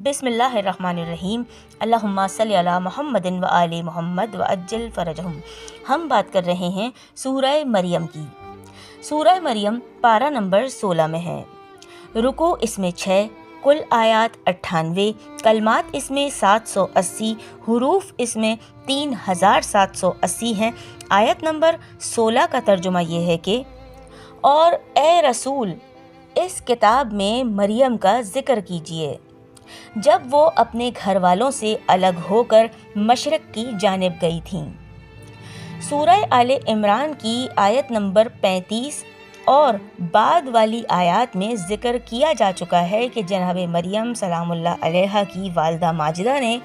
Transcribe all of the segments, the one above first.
بسم اللہ الرحمن الرحیم، اللہم صلی علی محمد و آل محمد و عجل فرجہم۔ ہم بات کر رہے ہیں سورہ مریم کی۔ سورہ مریم پارہ نمبر 16 میں ہے۔ رکوع اس میں 6، کل آیات 98، کلمات اس میں 780، حروف اس میں 3780 ہیں۔ آیت نمبر 16 کا ترجمہ یہ ہے کہ اور اے رسول اس کتاب میں مریم کا ذکر کیجیے جب وہ اپنے گھر والوں سے الگ ہو کر مشرق کی جانب گئی تھیں۔ سورہ آل عمران کی آیت نمبر 35 اور بعد والی آیات میں ذکر کیا جا چکا ہے کہ جناب مریم سلام اللہ علیہا کی والدہ ماجدہ نے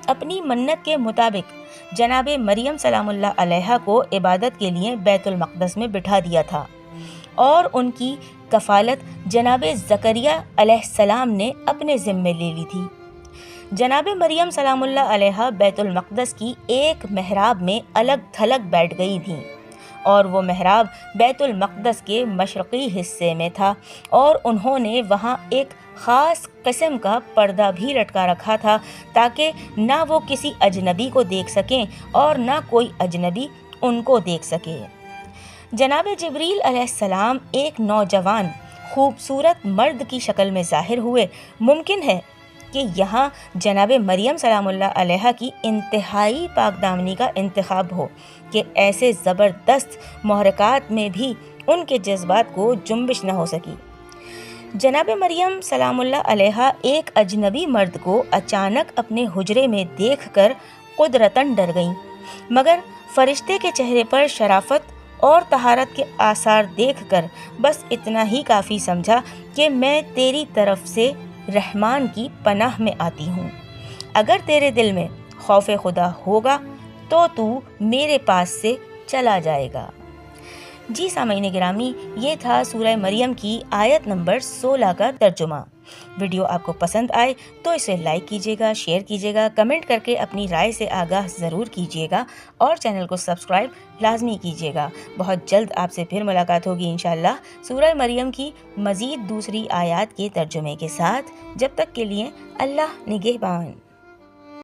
اپنی منت کے مطابق جناب مریم سلام اللہ علیہا کو عبادت کے لیے بیت المقدس میں بٹھا دیا تھا، اور ان کی کفالت جناب زکریا علیہ السلام نے اپنے ذمے لے لی تھی۔ جناب مریم سلام اللہ علیہا بیت المقدس کی ایک محراب میں الگ تھلگ بیٹھ گئی تھیں، اور وہ محراب بیت المقدس کے مشرقی حصے میں تھا، اور انہوں نے وہاں ایک خاص قسم کا پردہ بھی لٹکا رکھا تھا تاکہ نہ وہ کسی اجنبی کو دیکھ سکیں اور نہ کوئی اجنبی ان کو دیکھ سکے۔ جناب جبریل علیہ السلام ایک نوجوان خوبصورت مرد کی شکل میں ظاہر ہوئے۔ ممکن ہے کہ یہاں جناب مریم سلام اللہ علیہا کی انتہائی پاک دامنی کا انتخاب ہو کہ ایسے زبردست محرکات میں بھی ان کے جذبات کو جنبش نہ ہو سکی۔ جناب مریم سلام اللہ علیہا ایک اجنبی مرد کو اچانک اپنے حجرے میں دیکھ کر قدرتاً ڈر گئیں، مگر فرشتے کے چہرے پر شرافت اور طہارت کے آثار دیکھ کر بس اتنا ہی کافی سمجھا کہ میں تیری طرف سے رحمان کی پناہ میں آتی ہوں۔ اگر تیرے دل میں خوف خدا ہوگا تو میرے پاس سے چلا جائے گا۔ جی سامعین گرامی، یہ تھا سورہ مریم کی آیت نمبر 16 کا ترجمہ۔ ویڈیو آپ کو پسند آئے تو اسے لائک کیجیے گا، شیئر کیجیے گا، کمنٹ کر کے اپنی رائے سے آگاہ ضرور کیجیے گا، اور چینل کو سبسکرائب لازمی کیجیے گا۔ بہت جلد آپ سے پھر ملاقات ہوگی انشاءاللہ سورہ مریم کی مزید دوسری آیات کے ترجمے کے ساتھ۔ جب تک کے لیے اللہ نگہبان۔